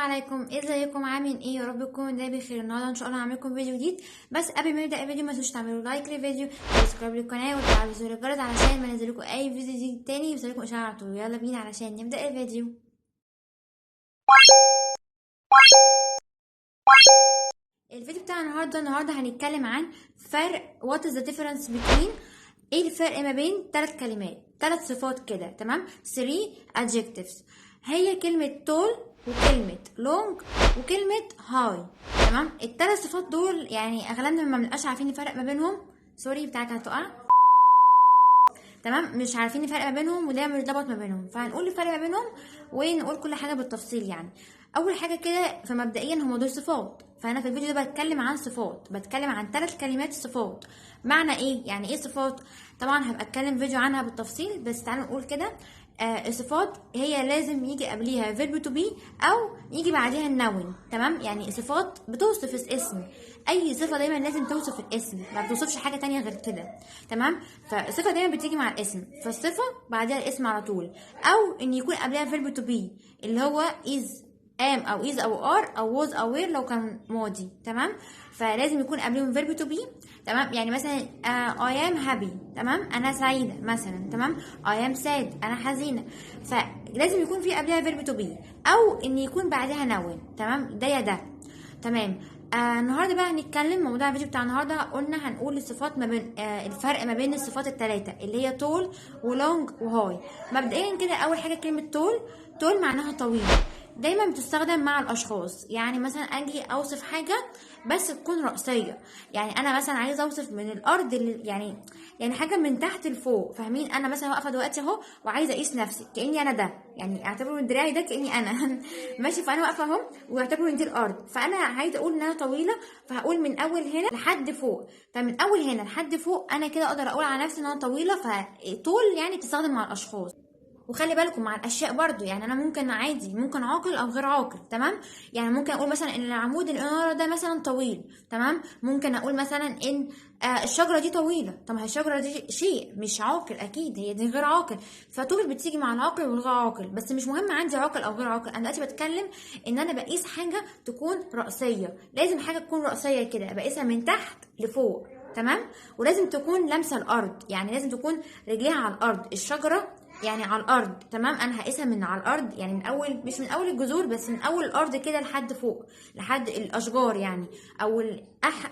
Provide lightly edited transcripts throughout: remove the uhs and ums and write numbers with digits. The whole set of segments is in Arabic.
عليكم، ازيكم؟ عاملين ايه؟ يا رب تكونوا دايما بخير. النهارده ان شاء الله هعمل لكم فيديو جديد، بس قبل ما نبدا الفيديو ما تنسوش تعملوا لايك للفيديو وسبسكرايب للقناه وتفعلوا زر الجرس علشان ما انزل لكم اي فيديو جديد تاني يوصلكم اشعار على طول. يلا بينا علشان نبدا الفيديو. الفيديو بتاع النهارده هنتكلم عن فرق what is the difference between ايه الفرق ما بين 3 كلمات، 3 صفات كده، تمام؟ 3 adjectives. هي كلمة tall وكلمة long وكلمة high، تمام؟ ال3 صفات دول يعني اغلبنا ما بنبقاش عارفين الفرق ما بينهم. سوري بتاعك هتقع، تمام؟ مش عارفين الفرق ما بينهم ودايما بنتلخبط ما بينهم، فهنقول الفرق ما بينهم ونقول كل حاجه بالتفصيل. يعني اول حاجه كده، فمبدئيا هم دول صفات، فانا في الفيديو ده بتكلم عن صفات، بتكلم عن 3 كلمات صفات. معنى ايه؟ يعني ايه صفات؟ طبعا هبقى اتكلم فيديو عنها بالتفصيل، بس تعالوا نقول كده. الصفات هي لازم يجي قبليها verb to be او يجي بعديها النون، تمام؟ يعني صفات بتوصف الاسم، اي صفه دايما لازم توصف الاسم، ما بتوصفش حاجه تانية غير كده، تمام؟ فالصفه دايما بتيجي مع الاسم، فالصفه بعدها الاسم على طول، او ان يكون قبلها verb to be اللي هو is am او is او are او was او were لو كان ماضي، تمام؟ فلازم يكون قبلهم verb to be، تمام؟ يعني مثلا I am happy، تمام؟ انا سعيده مثلا، تمام؟ I am sad، انا حزينه. فلازم يكون في قبلها verb to be او ان يكون بعدها noun، تمام؟ ده يا ده، تمام؟ النهارده بقى هنتكلم موضوع الفيديو بتاع النهارده، قلنا هنقول الصفات ما بين الفرق ما بين الصفات الثلاثه اللي هي طول ولونج وهاي. مبدئيا كده اول حاجه كلمه طول معناها طويل، دايما بتستخدم مع الاشخاص. يعني مثلا اجي اوصف حاجه بس تكون رأسيه، يعني انا مثلا عايزه اوصف من الارض يعني حاجه من تحت لفوق، فاهمين؟ انا مثلا واقفه دلوقتي اهو وعايزه اقيس نفسي كاني انا ده، يعني اعتبروا ان دراعي ده كاني انا ماشي، فانا واقفه اهو واعتبروا ان دي الارض، فانا عايزه اقول ان انا طويله، فهقول من اول هنا لحد فوق، فمن اول هنا لحد فوق انا كده اقدر اقول على نفسي ان انا طويله. فطول يعني بتستخدم مع الاشخاص، وخلي بالكم مع الاشياء برضو، يعني انا ممكن عادي، ممكن عاقل او غير عاقل، تمام؟ يعني ممكن اقول مثلا ان العمود الاناره ده مثلا طويل، تمام؟ ممكن اقول مثلا ان الشجره دي طويله. طب هي الشجره دي شيء مش عاقل، اكيد هي دي غير عاقل، فطول بتيجي مع العاقل والغير عاقل، بس مش مهم عندي عاقل او غير عاقل. انا دلوقتي بتكلم ان انا بقيس حاجه تكون راسيه، لازم حاجه تكون راسيه كده بقيسها من تحت لفوق، تمام؟ ولازم تكون لامسه الارض، يعني لازم تكون رجليها على الارض. الشجره يعني على الارض، تمام؟ انا هقيسها من على الارض، يعني من اول، مش من اول الجذور بس، من اول الارض كده لحد فوق، لحد الاشجار يعني، او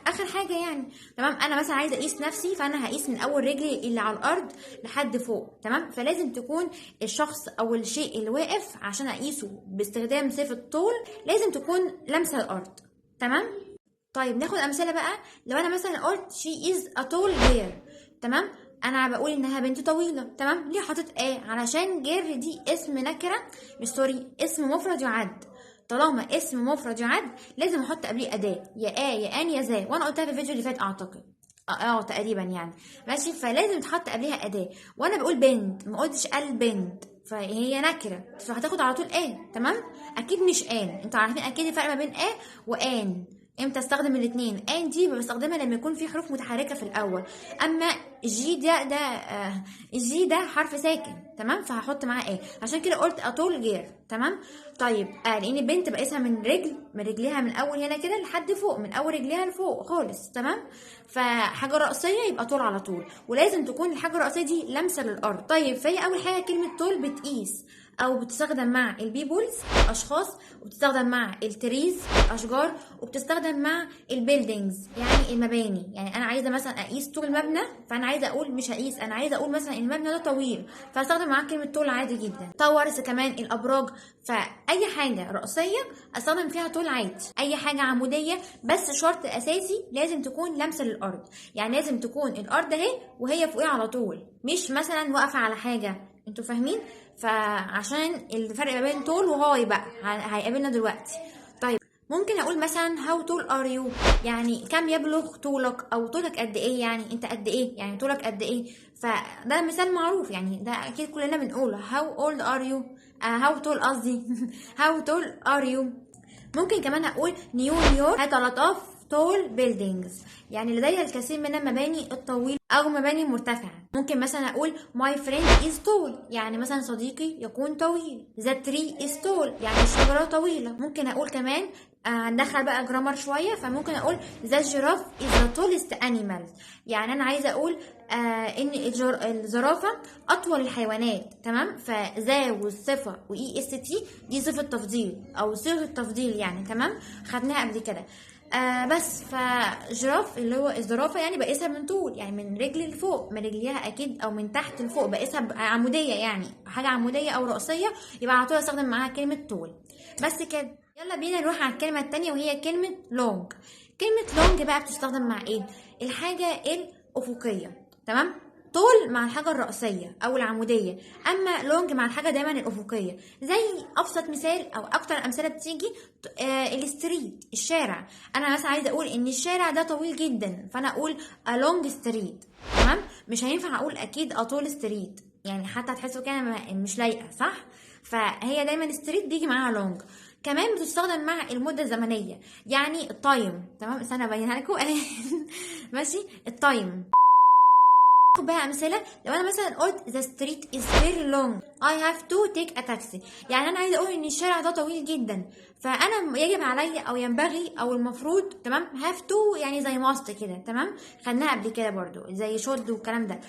اخر حاجه يعني، تمام؟ انا مثلا عايزه اقيس نفسي، فانا هقيس من اول رجلي اللي على الارض لحد فوق، تمام؟ فلازم تكون الشخص او الشيء اللي واقف عشان اقيسه باستخدام صفه طول لازم تكون لامسه الارض، تمام؟ طيب ناخد امثله بقى. لو انا مثلا قلت she is a tall girl، تمام؟ انا بقول انها بنت طويله، تمام؟ ليه حاطط ايه؟ علشان جير دي اسم نكره، مش سوري، اسم مفرد يعد. طالما اسم مفرد يعد لازم احط قبليه اداه، يا يا ان يا ذا، وانا قلتها في الفيديو اللي فات اعتقد، تقريبا يعني، ماشي؟ فلازم تحط قبليها اداه. وانا بقول بنت، ما قلتش قال بنت، فهي نكره، فهتاخد على طول ايه، تمام؟ اكيد مش ان. انتوا عارفين اكيد الفرق ما بين ايه وان. امتى استخدم الاثنين؟ ان دي بستخدمها لما يكون في حروف متحركه في الاول، اما الجي ده الجي ده حرف ساكن، تمام؟ فهحط معاه ايه، عشان كده قلت اطول غير، تمام؟ طيب لان البنت بقيسها من رجليها من اول هنا كده لحد فوق، من اول رجليها لفوق خالص، تمام؟ فحاجه رأسيه يبقى طول على طول، ولازم تكون الحاجه الرأسيه دي لامسه للارض. طيب فهي اول حاجه كلمه طول بتقيس او بتستخدم مع البيبولز اشخاص، وبتستخدم مع التريز اشجار، وبتستخدم مع البيلدينجز يعني المباني. يعني انا عايزه مثلا اقيس طول مبنى، فانا عايزه اقول مش هقيس، انا عايزه اقول مثلا المبنى ده طويل، فاستخدم معاه كلمه طول عادي جدا. تاورز كمان، الابراج. فاي حاجه رأسيه استخدم فيها طول عادي، اي حاجه عموديه، بس شرط اساسي لازم تكون لامسه للارض، يعني لازم تكون الارض اهي وهي فوقيها على طول، مش مثلا واقفه على حاجه. انتوا فاهمين؟ فعشان الفرق ما بين طول وهاي بقى هيقابلنا دلوقتي. طيب ممكن اقول مثلا how tall are you، يعني كم يبلغ طولك، او طولك قد ايه، يعني انت قد ايه، يعني طولك قد ايه. فده مثال معروف، يعني ده اكيد كلنا بنقوله how old are you، how tall قصدي how tall are you. ممكن كمان اقول نيويورك 3000 tall buildings، يعني لديها الكثير من المباني الطويلة أو مباني مرتفعة. ممكن مثلا أقول my friend is tall، يعني مثلا صديقي يكون طويل. the tree is tall، يعني الشجرة طويلة. ممكن أقول كمان ندخل بقى جرامر شوية، فممكن أقول the giraffe is the tallest animal، يعني أنا عايزة أقول إن الزرافة أطول الحيوانات. تمام، فذا والصفة وإي اس تي دي صفة تفضيل أو صيغة تفضيل يعني. تمام، خدناها قبل كده. بس فجراف اللي هو الزرافة يعني بقيسها من طول، يعني من رجل لفوق، من رجليها أكيد أو من تحت لفوق، بقيسها عمودية، يعني حاجة عمودية أو رأسية، يبقى على طول أستخدم معاها كلمة طول. بس كده. يلا بينا نروح على الكلمة التانية وهي كلمة لونج. كلمة لونج بقى بتستخدم مع ايه؟ الحاجة الأفقية. تمام، طول مع الحاجة الرأسية أو العمودية، أما لونج مع الحاجة دايما الأفقية. زي أبسط مثال أو أكتر أمثلة بتيجي الستريت، الشارع. أنا مثلا عايزة أقول إن الشارع ده طويل جدا، فأنا أقول a long street. تمام، مش هينفع أقول أكيد a tall street، يعني حتى هتحسوا كده مش لايقة، صح؟ فهي دايما ستريت بيجي معاها لونج. كمان بتستخدم مع المدة الزمنية، يعني التايم. تمام، استنى ابينها لكم. ماشي، التايم. خد بقى امثله. لو انا مثلا قلت the street is very long I have to take a taxi، يعني انا عايزه اقول ان الشارع ده طويل جدا، فانا يجب علي او ينبغي او المفروض. تمام، have to يعني زي must كده. تمام، خدناها قبل كده برضو زي should والكلام ده،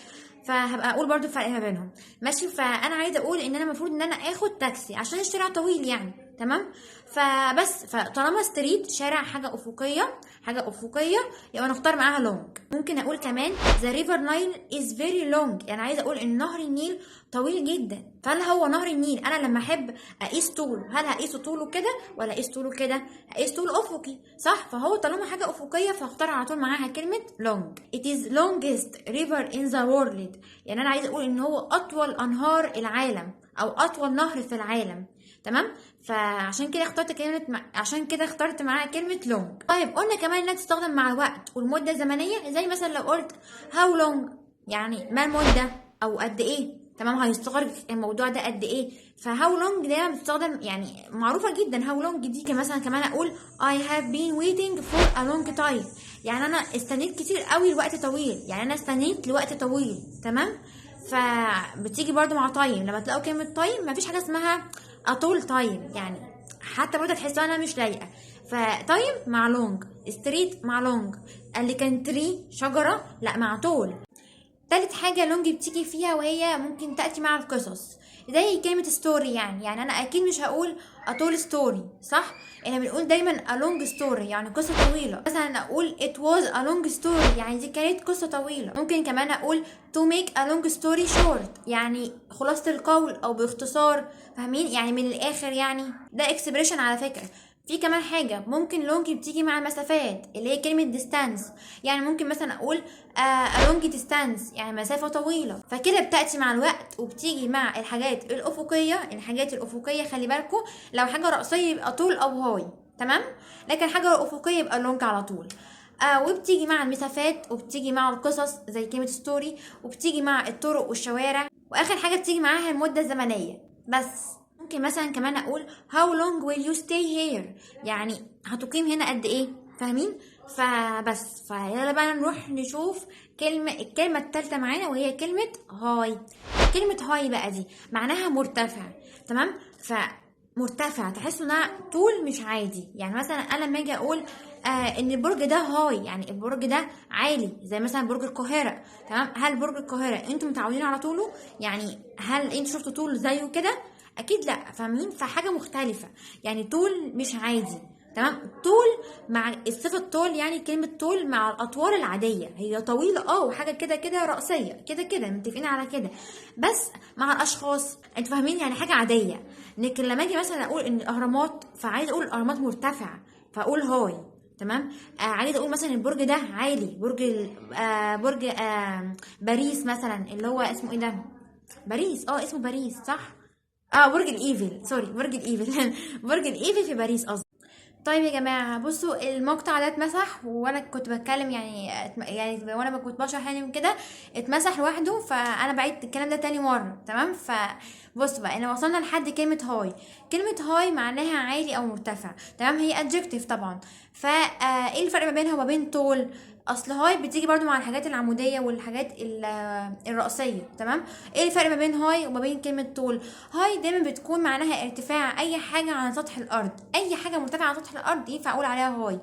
فهبقى اقول برضو الفرق ما بينهم. ماشي، فانا عايزه اقول ان انا المفروض ان انا اخد تاكسي عشان الشارع طويل يعني. تمام، فبس فطالما ستريت شارع حاجه افقيه، حاجه افقيه، يبقى نختار معاها لونج. ممكن اقول كمان the river Nile is very long، يعني عايزه اقول ان نهر النيل طويل جدا. فهل هو نهر النيل انا لما احب اقيس طوله، هل هقيسه طوله كده ولا اقيس طوله كده؟ هقيس طول افقي، صح؟ فهو طالما حاجه افقيه فاختار على طول معاها كلمه long. it is longest river in the world، يعني انا عايزه اقول ان هو اطول انهار العالم او اطول نهر في العالم. تمام، فعشان كده اخترت عشان كده اخترت معاها كلمه لونج. طيب قلنا كمان انها تستخدم مع الوقت والمده الزمنيه، زي مثلا لو قلت how long، يعني ما المده او قد ايه. تمام، هيستغرق الموضوع ده قد ايه، فهاو لونج دايما بتستخدم، يعني معروفه جدا هاو لونج دي. مثلا كمان اقول I have been waiting for a long time، يعني انا استنيت كتير قوي لوقت طويل، يعني انا استنيت لوقت طويل. تمام، فبتيجي برضو مع تايم. لما تلاقوا كلمه تايم مفيش حاجه اسمها اطول تايم، يعني حتى برضه تحسوا انا مش لايقه. فتايم مع لونج، ستريت مع لونج، اللي كان تري شجره لا مع طول. تالت حاجة لونج بتيجي فيها وهي ممكن تأتي مع القصص، زي كلمة ستوري. يعني أنا أكيد مش هقول أطول ستوري، صح؟ احنا بنقول دايما a long story يعني قصة طويلة. مثلا أقول it was a long story يعني دي كانت قصة طويلة. ممكن كمان أقول to make a long story short يعني خلاصة القول أو باختصار، فاهمين؟ يعني من الآخر يعني. ده expression على فكرة. في كمان حاجة ممكن لونج بتيجي مع المسافات، اللي هي كلمة distance. يعني ممكن مثلا أقول a long distance يعني مسافة طويلة، فكده بتأتي مع الوقت وبتيجي مع الحاجات الأفقية. الحاجات الأفقية خلي بالكم، لو حاجة رأسية يبقى طول أو هاي، تمام، لكن حاجة أفقية يبقى لونج على طول. وبتيجي مع المسافات وبتيجي مع القصص زي كلمة ستوري، وبتيجي مع الطرق والشوارع، وآخر حاجة بتيجي معاها المدة الزمنية بس. ممكن مثلا كمان اقول how long will you stay here يعني هتقيم هنا قد ايه، فاهمين؟ فبس فيلا بقى نروح نشوف الكلمة الثالثة معانا وهي كلمة هاي. كلمة هاي بقى دي معناها مرتفع. تمام، فمرتفع تحسوا انها طول مش عادي. يعني مثلا انا لما اجي اقول ان البرج ده هاي يعني البرج ده عالي، زي مثلا برج القاهرة. تمام، هل برج القاهرة انتوا متعودين على طوله؟ يعني هل انتوا شفتوا طول زيه كده؟ اكيد لا، فاهمين؟ فحاجه مختلفه، يعني طول مش عادي. تمام، طول مع الصفه طول، يعني كلمه طول مع الاطوال العاديه هي طويله وحاجه كده كده راسيه كده كده متفقين على كده، بس مع الاشخاص انتوا فاهمين يعني حاجه عاديه. لكن لما اجي مثلا اقول ان الاهرامات، فعايز اقول الاهرامات مرتفعه فاقول هاي. تمام، عايز اقول مثلا البرج ده عالي، برج باريس مثلا، اللي هو اسمه ايه ده؟ باريس، اسمه باريس صح. برج الايفل، سوري، برج الايفل. برج الايفل في باريس قصدي. طيب يا جماعة بصوا، المقطع ده اتمسح وانا كنت بتكلم يعني وانا ما كنت بشرح يعني كده، اتمسح لوحده، فانا بعيد الكلام ده تاني مرة. تمام، فبصوا بقى، انا وصلنا لحد كلمة هاي. كلمة هاي معناها عالي او مرتفع. تمام، هي adjective طبعا. ايه الفرق ما بينها وما بين طول؟ اصل هاي بتيجي برضو مع الحاجات العمودية والحاجات الرأسية. تمام، ايه الفرق ما بين هاي وما بين كلمة طول؟ هاي دايما بتكون معناها ارتفاع اي حاجة عن سطح الارض، اي حاجة مرتفعة عن سطح الارض ينفع اقول عليها هاي،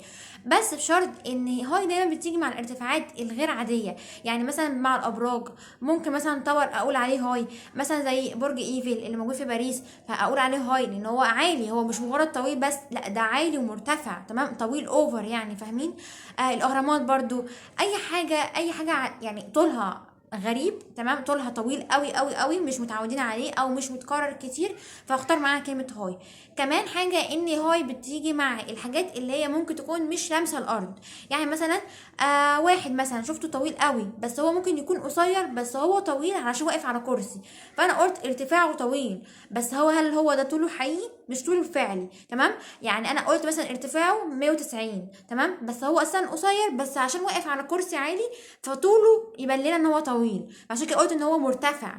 بس بشرط ان هاي دايما بتيجي مع الارتفاعات الغير عادية. يعني مثلا مع الابراج، ممكن مثلا تاور اقول عليه هاي، مثلا زي برج ايفل اللي موجود في باريس، فاقول عليه هاي لان هو عالي، هو مش مجرد طويل بس، لا ده عالي ومرتفع. تمام، طويل اوفر يعني، فاهمين؟ الاهرامات برضو، اي حاجة يعني طولها غريب. تمام، طولها طويل قوي قوي قوي، مش متعودين عليه او مش متكرر كتير، فاختار معاها كلمه هاي. كمان حاجه ان هاي بتيجي مع الحاجات اللي هي ممكن تكون مش لامسه الارض. يعني مثلا واحد مثلا شفته طويل قوي، بس هو ممكن يكون قصير، بس هو طويل علشان واقف على كرسي، فانا قلت ارتفاعه طويل، بس هل هو ده طوله حقيقي؟ مش طوله فعلي. تمام، يعني انا قلت مثلا ارتفاعه 190، تمام، بس هو اصلا قصير، بس عشان واقف على كرسي عالي فطوله يبان لنا ان هو طويل، عشان كده قلت ان هو مرتفع.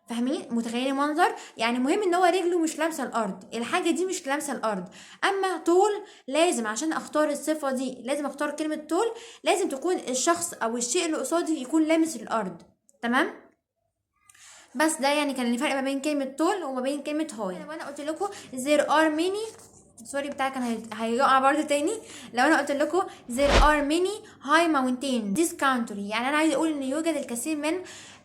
فاهمين؟ متخيلين المنظر؟ يعني مهم ان هو رجله مش لامسه الارض، الحاجه دي مش لامسه الارض. اما طول، لازم عشان اختار الصفه دي، لازم اختار كلمه طول، لازم تكون الشخص او الشيء اللي قصادي يكون لامس الارض. تمام، بس ده يعني كان الفرق ما بين كلمة طول وما بين كلمة هاي. لو انا قلت لكم there are many، سوري بتاعي كان هيقع برضه تاني. لو انا قلت لكم there are many high mountains this country، يعني انا عايزه اقول ان يوجد الكثير من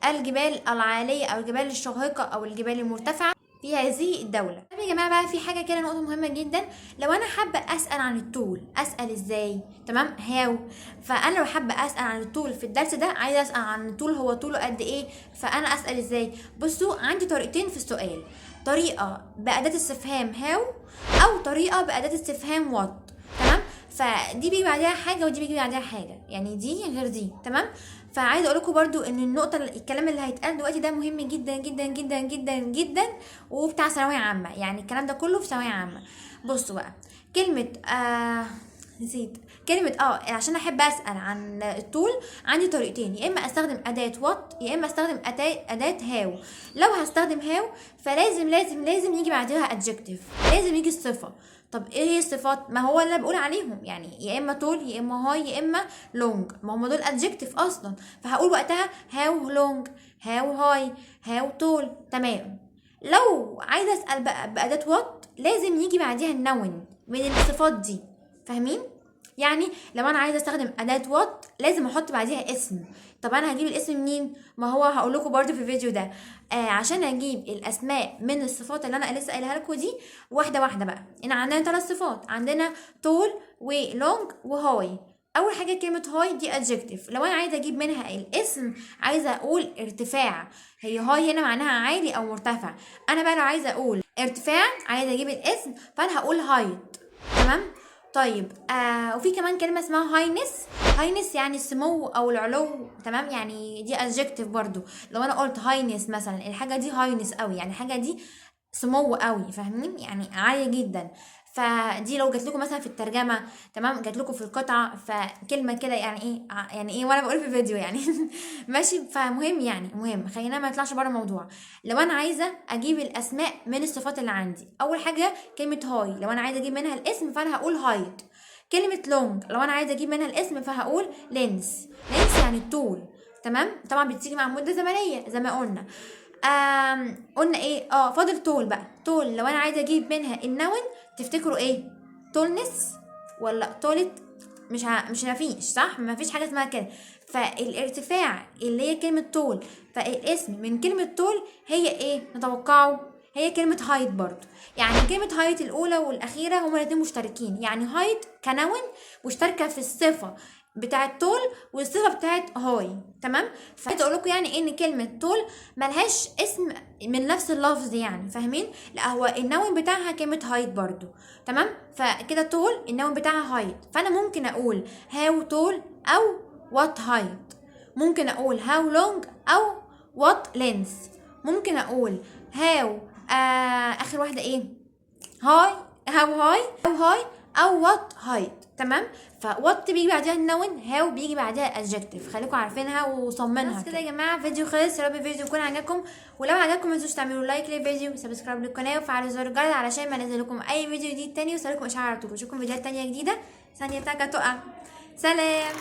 الجبال العالية او الجبال الشاهقة او الجبال المرتفعة في هذه الدولة. طب يا جماعة بقى، في حاجة كده نقطة مهمة جدا. لو أنا حابة أسأل عن الطول، أسأل إزاي؟ تمام، هاو. فأنا لو حابة أسأل عن الطول في الدرس ده، عايزة أسأل عن الطول، هو طوله قد إيه؟ فأنا أسأل إزاي؟ بصوا، عندي طريقتين في السؤال، طريقة بأداة استفهام هاو، أو طريقة بأداة استفهام وات. تمام، فدي بيجي بعدها حاجه ودي بيجي بعدها حاجه، يعني دي غير دي. تمام، فعايزه اقول لكم برضو ان الكلام اللي هيتقال دلوقتي ده مهم جدا جدا جدا جدا جدا، وبتاع ثانويه عامه، يعني الكلام ده كله في ثانويه عامه. بصوا بقى، كلمه نسيت كلمة عشان احب اسأل عن الطول، عندي طريقتين، يا اما استخدم اداة وات، يا اما استخدم اداة هاو. لو هستخدم هاو، فلازم لازم لازم يجي بعدها adjective، لازم يجي الصفة. طب ايه هي الصفات؟ ما هو اللي بقول عليهم، يعني يا اما طول يا اما هاي يا اما لونج، ما هم دول adjective اصلا، فهقول وقتها هاو لونج، هاو هاي، هاو طول. تمام، لو عايزه اسال بقى باداه وات، لازم يجي بعديها النون من الصفات دي. فاهمين؟ يعني لو انا عايزه استخدم اداه وات، لازم احط بعديها اسم. طب انا هجيب الاسم منين؟ ما هو هقول لكم برده في الفيديو ده. عشان اجيب الاسماء من الصفات اللي انا لسه قايلها لكم دي، واحده واحده بقى. هنا عندنا 3 صفات، عندنا طول ولونج وهاي. اول حاجه كلمه هاي دي adjective، لو انا عايزه اجيب منها الاسم، عايزه اقول ارتفاع، هي هاي هنا معناها عالي او مرتفع. انا بقى لو عايزه اقول ارتفاع، عايزه اجيب الاسم، فانا هقول هايت. تمام، طيب وفي كمان كلمه اسمها هاينس. هاينس يعني السمو او العلو. تمام، يعني دي adjective برضو. لو انا قلت هاينس مثلا، الحاجه دي هاينس قوي، يعني الحاجه دي سمو قوي، فاهمين؟ يعني عاليه جدا. فدي لو جات لكم مثلا في الترجمه، تمام، جات لكم في القطعه، فكلمه كده يعني ايه، يعني ايه وانا بقول في فيديو يعني ماشي. فمهم يعني، مهم، خلينا ما نطلعش بره الموضوع. لو انا عايزه اجيب الاسماء من الصفات اللي عندي، اول حاجه كلمه هاي، لو انا عايزه اجيب منها الاسم فانا هقول هايت. كلمه لونج، لو انا عايزه اجيب منها الاسم فهقول لينس. لينس يعني الطول. تمام، طبعا بتيجي مع مده زمنيه زي ما قلنا. قلنا ايه؟ فاضل طول بقى. طول لو انا عايزه اجيب منها النون، تفتكروا ايه؟ طولنس ولا طولت؟ مش مفيش، صح؟ مفيش حاجه اسمها كده. فالارتفاع اللي هي كلمه طول، فالاسم من كلمه طول هي ايه نتوقعه؟ هي كلمة هايت برضو. يعني كلمة هايت الأولى والأخيرة هما الاتنين مشتركين، يعني هايت كنون مشتركة في الصفة بتاعت طول والصفة بتاعت هاي. تمام، فعايز اقول لكم يعني ان كلمة طول ملهاش اسم من نفس اللفظ، يعني فاهمين؟ لا، هو النون بتاعها كلمة هايت برضو. تمام، فكده طول النون بتاعها هايت، فانا ممكن اقول هاو طول او وات هايت. ممكن اقول هاو لونج او وات لينث. ممكن اقول هاو اخر واحدة ايه؟ هاي، هاو هاي، هاو هاي او وات هايت. تمام. فوات بيجي بعدها النون، هاو بيجي بعدها ادجكتيف، خليكم عارفينها وصممها كده يا جماعه. فيديو خلص، يا رب الفيديو يكون عجبكم، ولو عجبكم ما تنسوش تعملوا لايك للفيديو وسبسكرايب للقناه وفعلوا زر الجرس علشان ما انزل لكم اي فيديو جديد تاني ويوصلكم اشعار على طول. اشوفكم فيديوهات تانيه جديده. ثانيه تاكا تقع. سلام.